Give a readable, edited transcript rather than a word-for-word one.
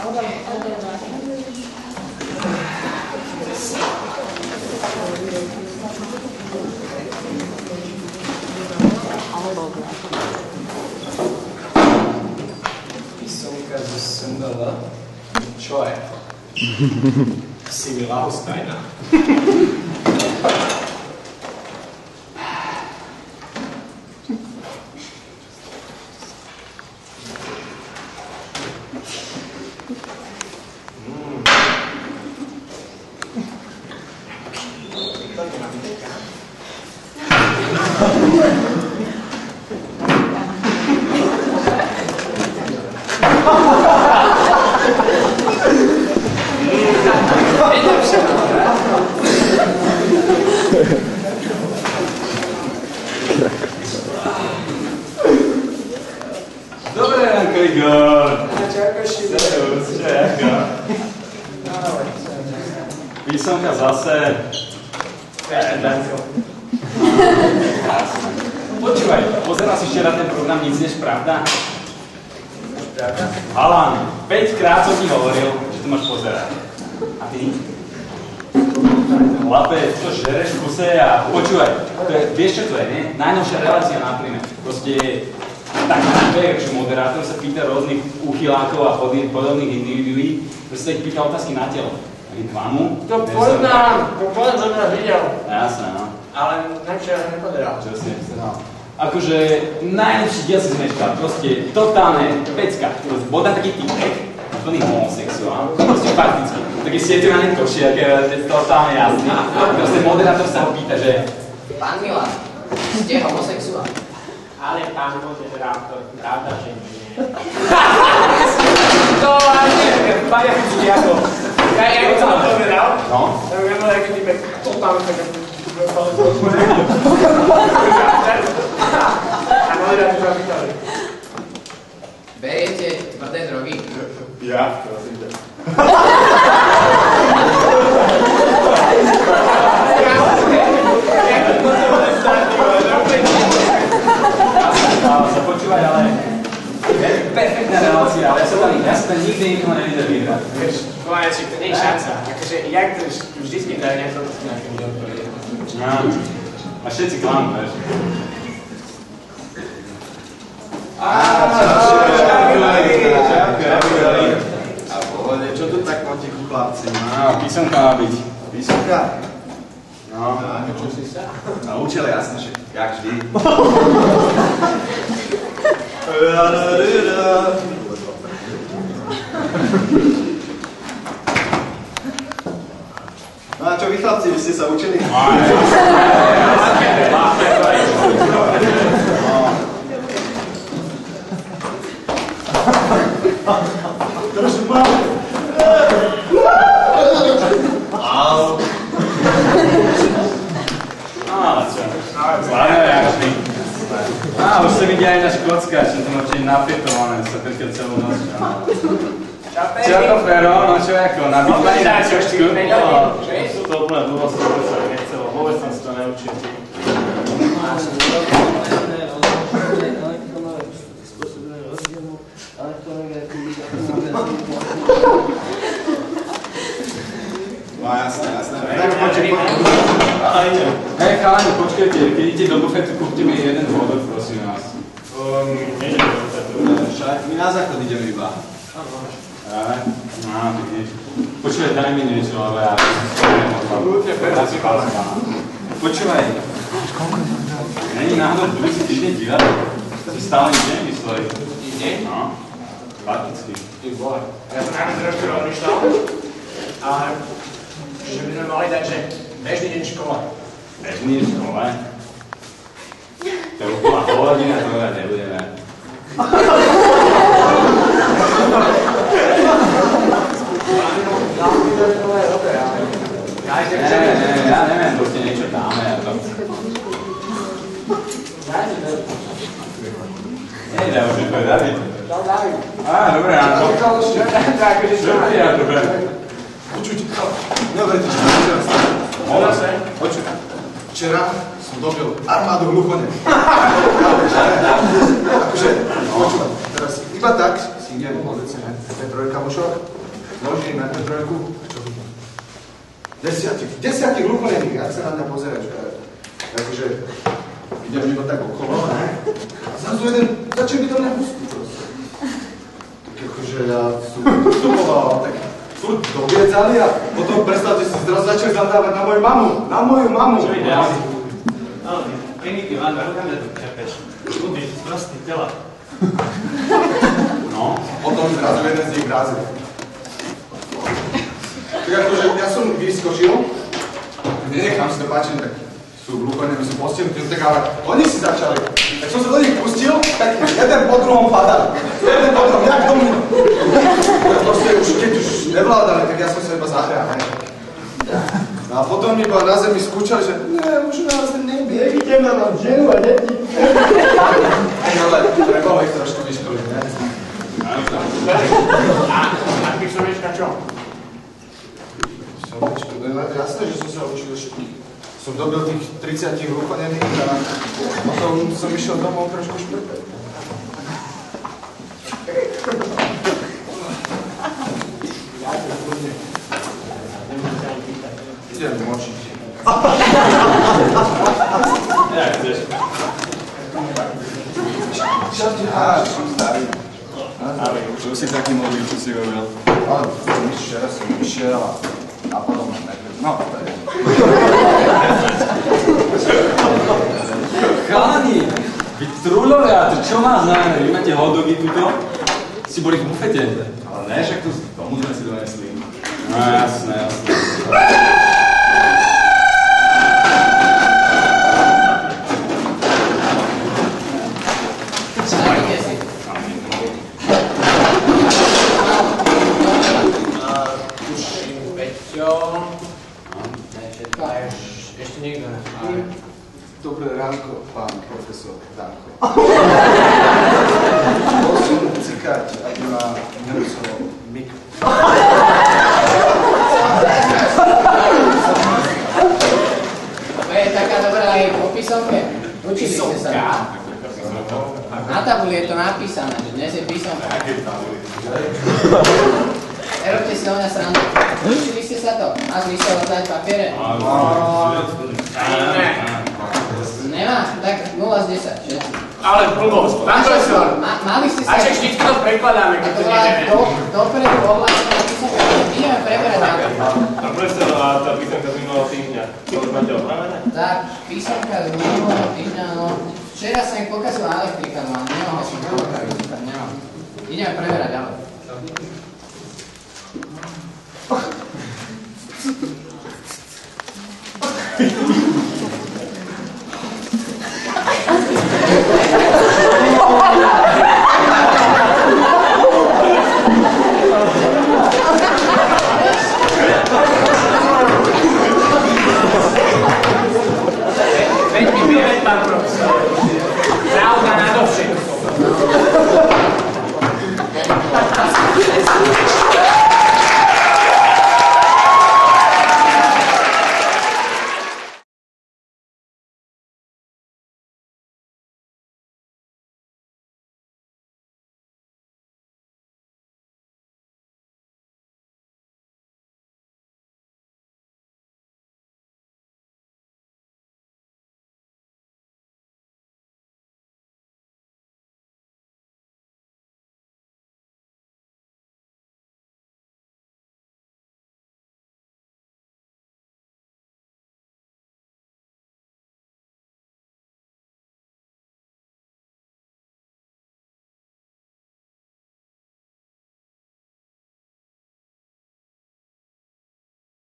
Písomka zo SML. Čo je? Si mi ľahostajná. Dobré ránko, Igor. Čauko, Šivo. Servus, čo je ako? Písomka zase. Počúvaj, pozeral si včera ten program Nic než pravda? Pravda? Alan, 5 krát som ti hovoril, že to máš pozerať. A ty? Chlape, to žereš v kuse a počúvaj, vieš čo to je, nie? Najnovšia relácia na Prime. Proste taký príbeh, že moderátor sa pýta rôznych uchylákov a podobných individuí, že sa ich pýta otázky na telo. A vy k mamu? To poznám, som nás videl. Jasné, no. Ale na včera nepozeral. Čo si nepozerál? Akože najlepší diel si zmeškal, proste totálne pecka. Bol tam taký typek, plný homosexuál, proste fakticky. Taký sieťovaný košiak, je totálne jasný. Proste moderátor sa ho pýta, že... Pán Milan, ste homosexuál? Ale pán moderátor, pravda, že nie. To vážne, pajačky ako... Ja som to pozeral. No? Tak ja bol taký typek, totálne také... A moderátor sa pýtali. Beriete tvrdé drogy? Ja, prosím ťa. Počúvaj, ale perfektná relácia, ale ja sa tam nikdy nikoho nevidel vyhrať. Vieš, povedať, to nie je šanca. Akože, jak to vždycky dajú nejakú otázku na chvíľu odpovedať. A všetci klamú, vieš. A pohode, čo tu tak máte ku chlapci? Písomka má byť. Písomka? No. Čo si sa? Naučil, jasne, že jak vždy. No a čo vy chlapci, vy ste sa učili? Trošku mám. Au. Slavné reakčný. Už sa vidia aj náš kocka, čo to máte napietované, sa pekne celú noc. Čo to Fero, no čo ako, na vytvaní na čošku? To úplne dlho sa nechcelo, vôbec som si to neučil. No jasné. Hej, chalani, počkajte, keď idete do bufetu, kúpte mi jeden vodok, prosím vás. Nejdem do bufetu. My na záchod ideme iba. Vidíš. Počúvaj, daj mi niečo, lebo ja... Počúvaj. Není náhodou budúci týždeň divadlo? Si stále nič nemysleli. Týždeň? No. Prakticky. Ty vole. Ja som najmä trošku rozmýšľal, ale že by sme mohli dať, že bežný deň v škole. Bežný deň v škole? To je úplná pohodina, to ja nebudeme. Ja neviem, proste niečo dáme a to. Nejde, už mi povedať, David. Dobre, Anko. Dobre, ja, dobre. Počuť, neverite, čo včera stalo. Počuť, včera som dobil armádu hluchone. Akože, počúvaj, teraz iba tak si deň v pozici, ne? P3, kamošok. Nožím na P3. Čo vidím? 10 hluchonemých, jak sa na mňa pozeraš. Takže idem iba tak okolo, ne? A zrazu jeden začal byť do mňa hustý proste. Tak akože ja som vstupoval, tak furt dobiedzali a potom predstavte si, zrazu začali zadávať na moju mamu. Na moju mamu. Čo ide asi? Ale primitív, Andra, kam ťa tu čepeš? Ľudí, sprostý tela. No. Potom zrazu jeden z nich vrazil. Tak akože ja som vyskočil, nenechám si to páčiť, tak sú hluchonemi, sú postihnutí, tak ale oni si začali. Tak som sa do nich pustil, tak jeden po druhom padal. Jeden po druhom, jak domino. Proste už, keď už nevládali, tak ja som sa iba zahral. No a potom iba na zemi skúčali, že ne, už nás nebije. Nevidím, mám ženu a deti. Ale trebalo ich trošku vyškoliť, ne? A ty som vieš na čo? Jasné, že som sa učil všetkých. Som dobil tých 30 hluchonemých a potom som išiel domov trošku šprtať. Idem močiť. Jak chceš? Čo ti háš? Som starý. Čo si taký modlý, čo si robil? Ale som išiel a napadol ma medveď. No, to je. Chalani, vy trulovia, to čo má znamená? Vy máte hotdogy tuto? Si boli v bufete. Ale ne, však tu tomu sme si donesli. No jasné, jasné. Sadnite si. Tuším, Peťo. Ne, všetko. A ešte niekto ne. Dobré ránko, pán profesor Danko. Musím cikať, aby ma nerusilo mikro. To je taká dobrá aj po písomke. Učili ste sa. Na tabuli je to napísané, že dnes je písomka. Nerobte si do mňa srandu. Učili ste sa to? Máš listovať papiere? Nemá? Tak 0 z 10, všetci. Ale blbosť, pán profesor. Mali ste A sa... že vždycky to prekladáme, keď to nevieme. Dopredu ohlásená písomka. Ideme preberať na to. A profesor, a tá písomka z minulého týždňa, to už máte opravené? Tá písomka z minulého týždňa, no... Včera sa mi pokazila elektrika, no a nemohol som to opraviť, tak nemám. Ideme preberať ďalej.